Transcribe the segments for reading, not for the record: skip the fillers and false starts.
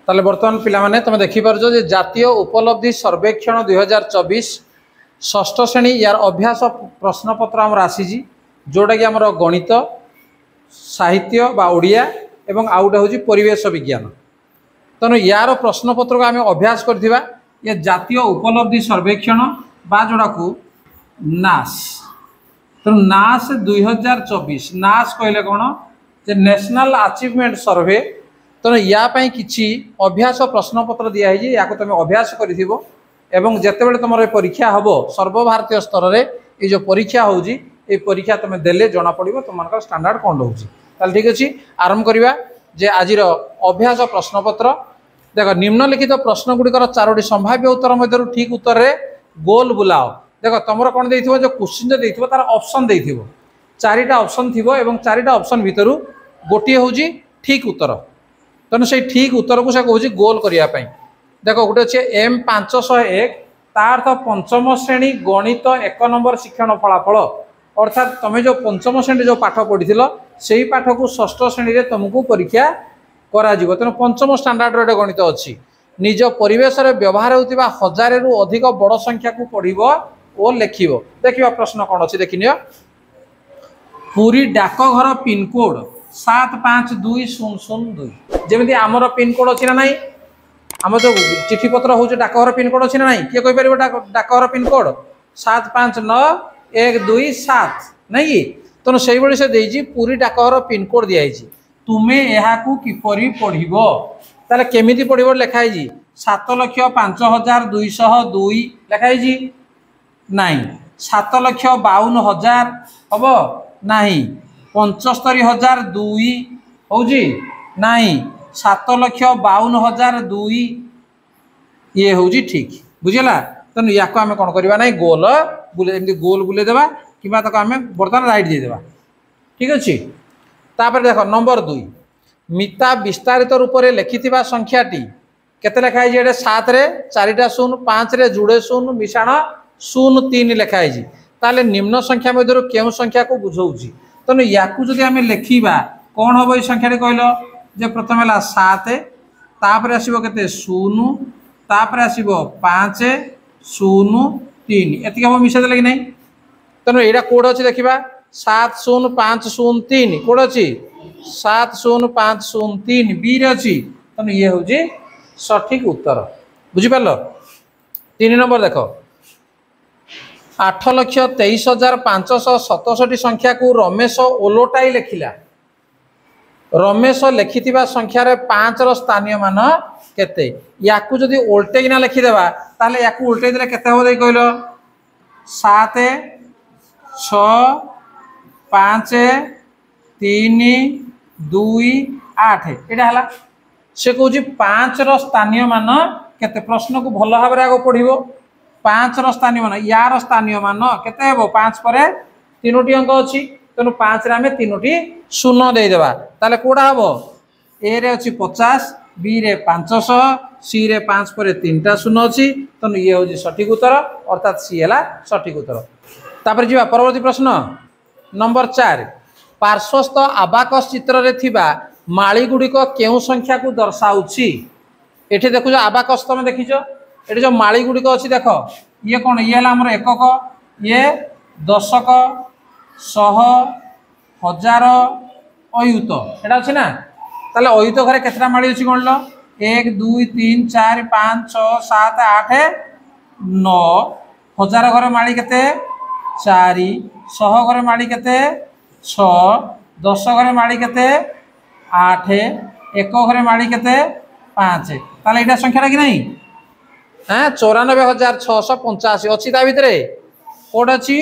ताले बर्तमान पिला माने तुम देखिपार जे जातीय उपलब्धि सर्वेक्षण 2024 षष्ठ श्रेणी यार अभ्यास प्रश्नपत्र आमर आसी जोटा कि आमर गणित साहित्य बा ओडिया एवं आउटा हूँ परिवेश विज्ञान तेणु यार प्रश्नपत्र को आम अभ्यास करथिबा ये जातीय उपलब्धि सर्वेक्षण बा जोड़ा को नास तेणु नास 2024 नास कहले कौन जे नेशनल अचीवमेंट सर्वे तेणु या किछि अभ्यास प्रश्नपत्र दिखाई या तुम अभ्यास करिथिबो एवं जेतेबेले तुम परीक्षा हम सर्वभारतीय स्तर में ये जो परीक्षा होउजी ये परीक्षा तुम देले जना पड़ो तुम स्टैंडर्ड कौन रोचे ताल ठीक अच्छे आरंभ करवा जे आज अभ्यास प्रश्नपत्र देख निम्नलिखित प्रश्नगुड़िकर चारोटी संभाव्य उत्तर मध्य ठीक उत्तर रे गोल बुलाओ देख तुम कौन दे जो क्वेश्चन जो तार ऑप्शन दे चारिटा ऑप्शन थी और चारिटा ऑप्शन भितर गोटे हूँ ठीक उत्तर तेणु से ठीक उत्तर को कहूँ गोल करने देख गोटे अच्छे M501 तार अर्थ पंचम श्रेणी गणित 1 नंबर शिक्षण फलाफल अर्थात तुम जो पंचम श्रेणी जो पाठ पढ़ी से ही पाठ को षष्ठ श्रेणी में तुमको परीक्षा करा तेणु पंचम स्टैंडर्ड रे गणित अच्छी निज परिवेश में व्यवहार होता 1000 रु अधिक बड़ संख्या को पढ़व और लिख देखा प्रश्न कौन अच्छी देखनी पुरी डाकघर पिनकोड 752002 जमी आमर पिनकोड अच्छी ना ना आम जो चिठी पत्र हूँ डाकघर पिनकोड अच्छी ना ना किए कहीपर डाकघर पिनकोड 759127 नहीं तेणु से भाई से देजी पुरी डाकघर पिनकोड दिखाई तुम्हें यहाँ किपरि पढ़व ताले केमिति पढ़व लिखाई 7,05,202 लिखाई नहीं 7,52,000 हम नहीं 75,002 हूँ नहीं 7,52,002 ये हूँ ठीक बुझेगा तेणु या आम कौन करवा ना गोल बुले गोल बुलेदेवा कि आम बर्तमान राइट देदेवा ठीक अच्छे तापर देख नंबर 2 मिता विस्तारित रूप से लिखि संख्याटी केते लिखाई ये 7 रे 4टा 0 5 रे जुड़े 0 मिशाण 0 लिखाई ताले निम्न संख्या मध्य क्यों संख्या को बुझाऊँगी तेणु या आम लिखा कौन हम ये संख्या कहल जे प्रथम है 7 तापर आसो के 0 तापर आसो 5 0 3 एति हम मिसाई देले कि नहीं तेणु यहाँ कोड अच्छी देखा 70503 कोड अच्छी 70503 बी रे अच्छी तेणु ये हूँ सठिक उत्तर बुझिपार 3 नंबर देख 8,23,567 संख्या को रमेश ओलोटाई लिखिला रमेश लिखि संख्यार 5 स्थानीय मान केते या जदि ओल्टेकिना लिखिदेवा ताले या उल्टे देले केते हो कहल 7 6 5 3 2 8 यहाँ से कौच 5 स्थानीय मान केते प्रश्न को भल भाव आग पढ़ो 5 स्थानीय मान यार स्थानीय मान केते 5 पर 3टी अंक अच्छी तेणु 5 रे आम 3टी 0 देदेवा ताले कोड़ा हम ए रे अच्छी 50 बी रे 500 सी रे 5 पर 3टा 0 अच्छी तेणु ये हूँ सठिक उत्तर अर्थात सी है सठिक उत्तर तापर जी परवर्ती प्रश्न नंबर 4 पार्श्वस्थ आबाकस चित्र रे थिबा माली गुड़िक केउ संख्या को दर्शाऊँगी ये देखो आबाकस तुम देखीच ये जो माली गुड़िक अच्छी देख ये कौन ये आमर एकक ये दशक 100 1000 अयुत एटा अच्छी ना ताले अयुत घरे केतटा माली अच्छी कौन 1 2 3 4 5 6 7 8 9 1000 घरे माली केते 4 100 घरे माली केते 6 10 घरे माली केते 8 1 घरे माली केते 5 ताले एटा संख्याटा कि नहीं 94,685 अच्छी ता भितर कोड अच्छी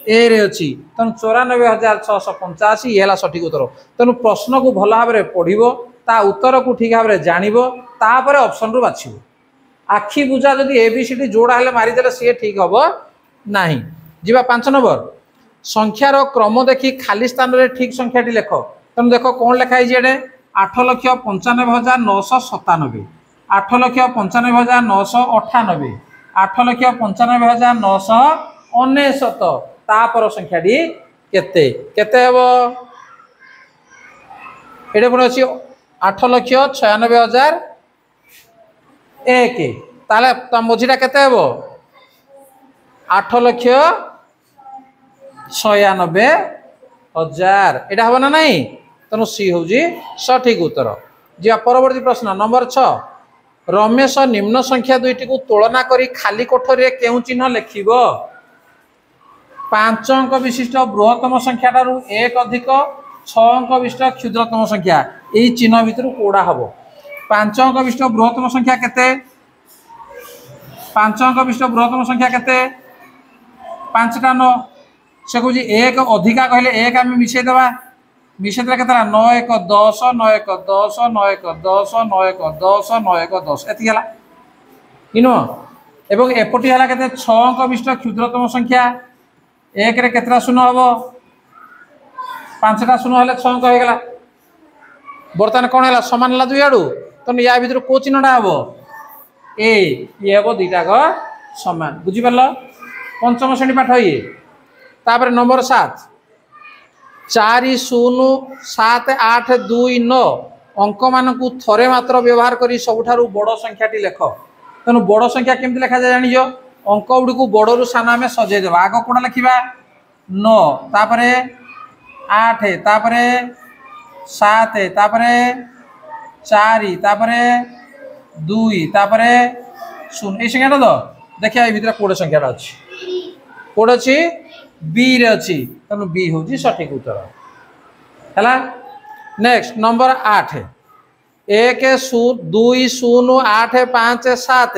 ए रे अच्छी तेणु 94,685 ये सठिक उत्तर तेणु प्रश्न को भल भाव में पढ़ो ता उत्तर को ठीक भाव में जानिबो तापर ऑप्शन रु बाछिबो आखि बुझा जदि ABCD जोड़ा हेले मारिदेले सी ठीक हम ना जीवा 5 नंबर संख्यार क्रम देखी खाली स्थान रे ठीक संख्याटी लेख तेणु देख कौन लिखाई ये 8,95,997 8,95,998 8,95,999 तापर संख्याटी केते केते हेब ये पुणी अच्छी 8,96,000 एक ताले मझीटा केते हेबो 8,96,000 एटा हबो ना नहीं तेणु सी हूँ सठिक उत्तर जी परवर्ती प्रश्न नंबर 6 रमेश निम्न संख्या दुईटी को तुलना करी खाली कोठरी केउ चिन्ह लिखिब 5 अंक विशिष्ट बृहत्तम संख्या ठारू 1 अधिक 6 अंक विशिष्ट क्षुद्रतम संख्या यही चिन्ह भितर कौड़ा हम 5 अंक विशिष्ट बृहत्तम संख्या केते 5 अंक विशिष्ट बृहत्तम संख्या केते 5टा 9 से कौन एक अधिका कहले एक आम मिसेदेवा मिसेदेला के 9 1 10 9 1 10 9 1 10 9 1 10 9 1 10 एति हला इनो एवं एपटी हला केते 6 अंक विशिष्ट क्षुद्रतम संख्या एक रे केतरा शून्य हम 5टा शून्य हेले 6 अंक हो गला बर्तमान कौन है सामान है दुई आड़ू तो या भर कौ चिन्हटा हम ए ये हम दुईटा सामान बुझीपार पंचम श्रेणी पाठ ये तापर नंबर 7 4 0 7 8 2 9 अंक मान थरे मात्र व्यवहार कर सबुठारु बड़ संख्याटी लेख तेणु बड़ संख्या केमती लिखा जाए जानिज अंक गुड़ी को बड़रू सान आम सजेदेव आग कौटा लिखा 9 तापर 8 तापर 7 तापर 4 तापर 2 तापर 0 ये संख्याटा तो देखिए ये भितर कोड़े संख्याटा अच्छी कोड़े अच्छी बी रे अच्छी तेणु बी हूँ सठिक उत्तर है। नेक्स्ट नंबर 8 1 2 0 8 5 7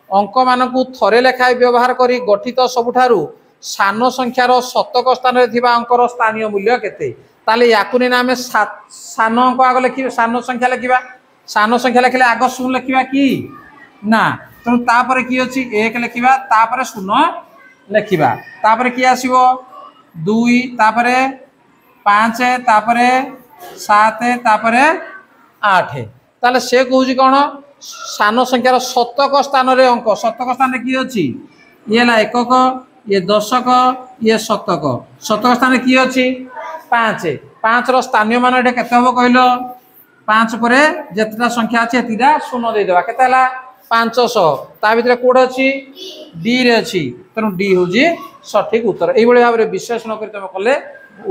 अंक मान थरे लेखाएं व्यवहार कर गठित सबुठारु सान संख्यार शतक स्थान अंकर स्थानीय मूल्य केते ताले याकु ने आम सान अंक आग लिखा सान संख्या लिखा सान संख्या लिखले आग शून्य लिखा कि ना तेणु तापर कि अच्छी 1 लिखा तापर शून्य लिखा तापर कि आसो 2 तापर 5 तापर 7 तापर 8 ताले से कहूँ कौन सान संख्यार शतक स्थान अंक शतक स्थान किए अच्छी ये है एकक ये दशक ये शतक शतक स्थान किए अच्छी 5 5 स्थानीय मान ये केते हम कहल 5 पर जितना संख्या अच्छे एतिटा शून्य देदेवा केते 500 ता भीतर कोड अच्छी डी रे अच्छी तेणु डी हूँ सठिक उत्तर यही भाव में विश्लेषण कर तुम कले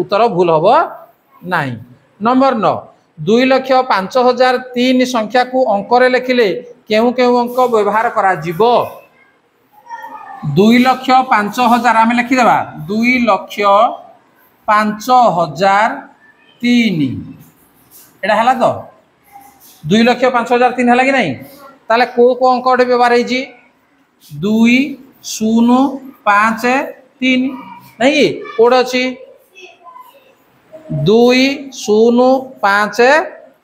उत्तर भूल हम ना। नंबर 9 2,05,003 संख्या को अंकरे लिखिले केउ केउ अंक व्यवहार करा जीवो 2,05,000 आम लिखिदेवा 2,05,003 एटा है तो 2,05,003 है कि नहीं ताले को अंक व्यवहार है 2 0 5 3 नहीं कोड अच्छी 2 0 5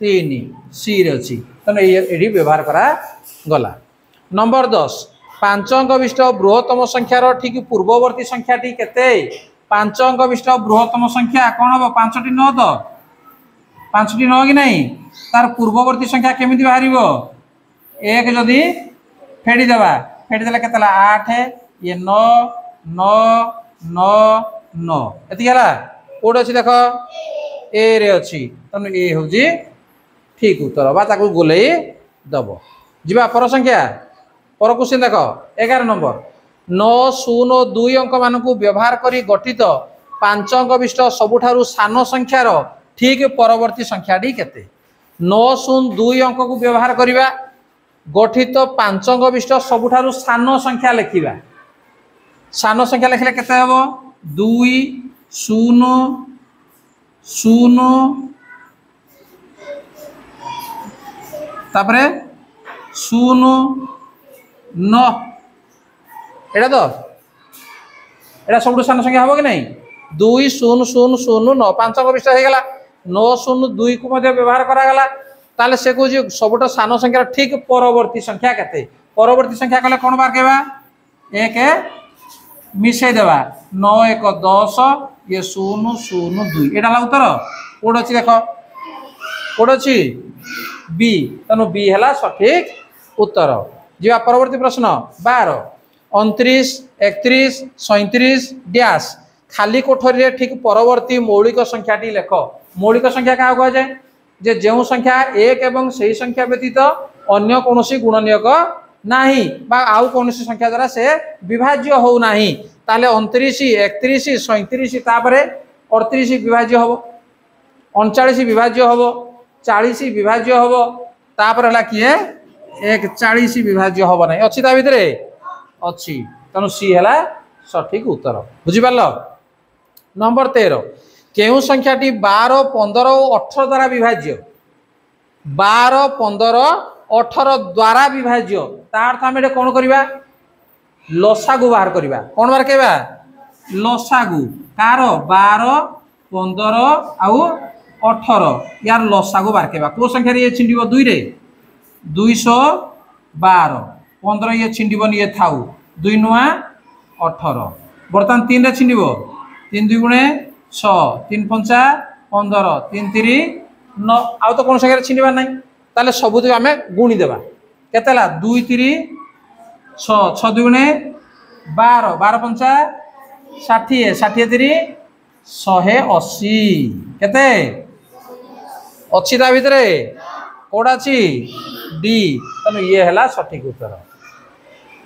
3 सी रे अच्छी तेना ये व्यवहार करा गला। नंबर 10 5 अंक विशिष्ट बृहत्तम संख्यार ठीक पूर्ववर्ती संख्याटी केते 5 अंक विशिष्ट बृहत्तम संख्या कौन हम 5टी 9 तो 5टी 9 कि नहीं तार पूर्ववर्ती संख्या केमिति बाहर एक जदि फेड़ीदेवा फेड़ीदे के 8 ये 9 9 9 9 एति है कौट अच्छी देख ए रे अच्छी तेणु ए हूँ ठीक उत्तर बा गोले दब जा पर संख्या पर क्वेश्चन देख 11 नंबर 9 0 2 अंक मान व्यवहार कर गठित 5 अंक विशिष्ट सबुठारु सान संख्यार ठीक परवर्ती संख्याटी केते 9 0 2 अंक को व्यवहार करवा गठित 5 अंक विशिष्ट सबुठारु सान संख्या लिखा सान संख्या लिखले केते हम 2 0 0 तापरे 0 9 एटा तो एटा सब सान संख्या हम कि नहीं 2 0 0 0 9 5 अंक विशिष्ट हो गला 9 0 2 को व्यवहार करागला ताले से कह सबुठ सान संख्यार ठीक परवर्ती संख्या केते परवर्ती संख्या कले कौन बारकेबा 1 मिसई देवा 9 1 10 ये 0 0 2 एटा ला उत्तर कोड अच्छी देख कोड अच्छी बी तेणु बी है सठिक उत्तर जा परवर्ती प्रश्न 12 29 31 37 डैश खाली कोठरी ठीक परवर्ती मौलिक संख्याटी लेख मौलिक संख्या क्या कह जाए जे जो संख्या 1 एवं सही संख्या व्यतीत अन्य कौन गुणनीयक नाही बा आउ कौन संख्या द्वारा से विभाज्य हो नाही ताले 29 31 37 तापरे 38 विभाज्य हबो 39 विभाज्य हबो 40 विभाज्य हबो तापर हला किए 41 विभाज्य हबो नाही अछि ता भितरे अछि तनु सी हला सठिक उत्तर बुझि पारलो। नंबर 13 केउ संख्याटी 12 15 और 18 द्वारा विभाज्य 12 15 18 द्वारा विभाज्य तार अर्थ आम कौन करवा लसागु बाहर करवा कौन बाहर कहवा लसागु कार 12 15 आउ 18 यार लसागु बाहर कहवा को संख्या ये छिंडिबो 2 रे 212 15 ये छिंडिबो ये थाउ 2 नुआ 18 बर्तमान 3 रे छिंडिबो 3 2 गुणे 6 3 5 15 3 3 9 आउ तो कौन संख्या छिंडिबा नहीं ताले सबुत आम गुणी देवा केतेला 2 3 6 6 2 गुणे 12 12 5 60 60 3 180 केते अच्छी ता भितरे कोड़ा अछि डी तनु ये हला सठिक उत्तर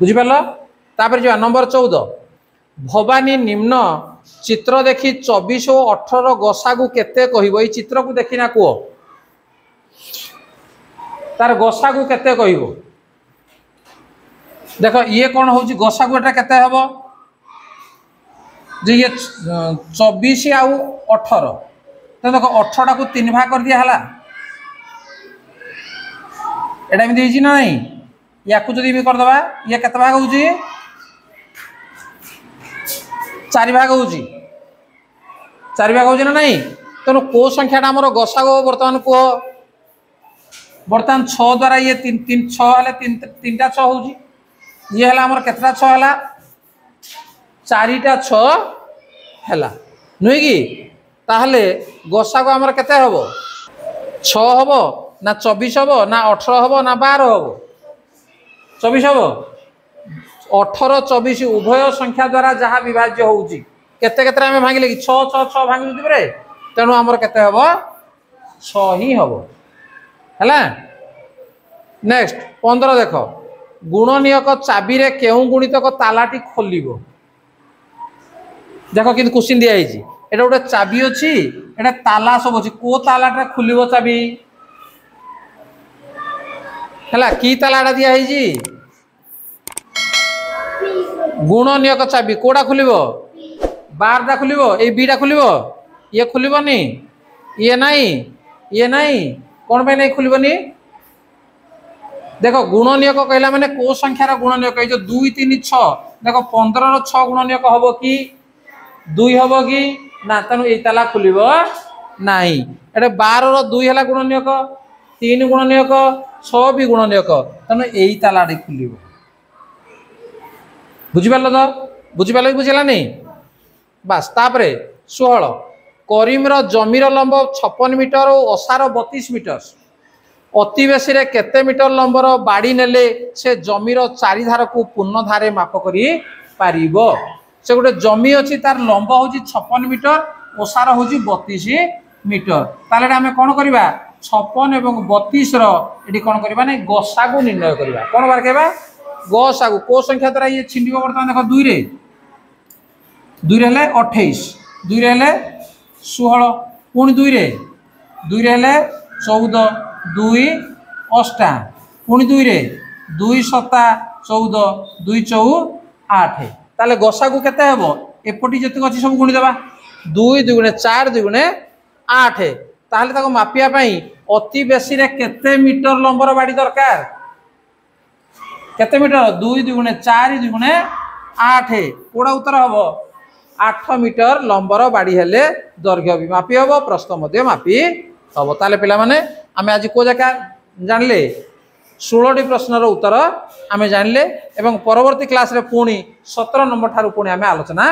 बुझि पारलो। तापर जो नंबर 14 भवानी निम्न चित्र देखि 24 और 18 गसागु केते कहिबो ई चित्र को देखिना को तार गसागु केते कहिबो देखो ये कौन होची गसागु एटा केते हबो जे ये 24 आउ 18 तो देखो 18 को 3 भाग कर दिया हला एटा एमि देछि ना नहीं या को जदी भी कर दबा ये केते भाग होची 4 भाग होची 4 भाग होची ना नहीं तनो को संख्या हमर गसागु वर्तमान को बर्तमान 6 द्वारा ये 3 3 6 हले 3 टा 6 होची ये हला हमर केतरा 6 हला 4 टा 6 हला नुई की ताहले गसागु हमर केते हबो 6 हबो ना 24 हबो ना 18 हबो ना 12 हबो 24 हबो 18 24 उभय संख्या द्वारा जहाँ विभाज्य होउची केते केते हम भांगिले कि 6 6 6 भांगी दिबे रे तेनु हमर केते हबो 6 ही हबो हला। नेक्स्ट 15 देख गुणनियक चाबी रे केउ गुणितक तालाटी खोलिबो देखो कि क्वेश्चन दिया है एटा गोटे चाबी अच्छी एटा ताला सब अच्छी को तालाटा खुलिबो चाबी हला की तालाटा दिया है गुणनियक चाबी कोडा खुलिबो 12टा खुलिबो ए बीटा खुलिबो ये खुलिबोनी ये नहीं कौन पे नहीं खुलिबोनी देखो गुणनियक कहला माने को संख्यार गुणनियक जो 2 3 6 देखो 15 रो 6 गुणनियक हबो कि 2 हबो कि ना तनु ए ताला खुलिबो नाही एटे 12 रो 2 हला गुणनियक 3 गुणनियक 6 भी गुणनियक तनु ए तालाडी खुलिबो बुझि पारलो तो बुझि पारलो बुझिला नहीं बस तापरे 16 करीम रो जमीर लंब 56 मीटर और ओसार 32 मीटर अति बेसी रे केते मीटर लंबर बाड़ी नेले से जमीर 4 धार को पूर्ण धारे माप करी पारिबो से गोटे जमी अच्छी तार लंब हूँ 56 मीटर ओसार हूँ 32 मीटर ताले आम कौन करवा 56 और 32 री कौन करवा ना गसागु निर्णय करवा कौन बार कहवा गसागु को संख्या द्वारा ये छिंड बर्तमान देख 2 रे 2 रे 28 2 रे 16 पुणी 2 रे 14 2 8 पुणी 2 रे 2 7 14 2 4 8 ताले गसागु केते हेबो एपटी जति अछि सब गुणी देबा 2 2 गुणे 4 2 गुणे 8 ताले ताको मापिया पई अति बेसी रे केते मीटर लंबर बाड़ी दरकार केते मीटर 2 2 गुणे 4 2 गुणे 8 कोडा उत्तर हबो 8 मीटर लंबर बाड़ी हेले दैर्घ्य भी मापी हबो प्रस्थ मध्ये मापी हबो ताले पिला माने आमे आज को जाका जानले 16टी प्रश्नर उत्तर आम जानले एवं परवर्ती क्लास रे पुणी 17 नंबर ठारू पुणी आम आलोचना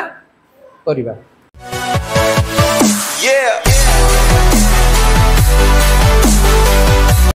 करिबा।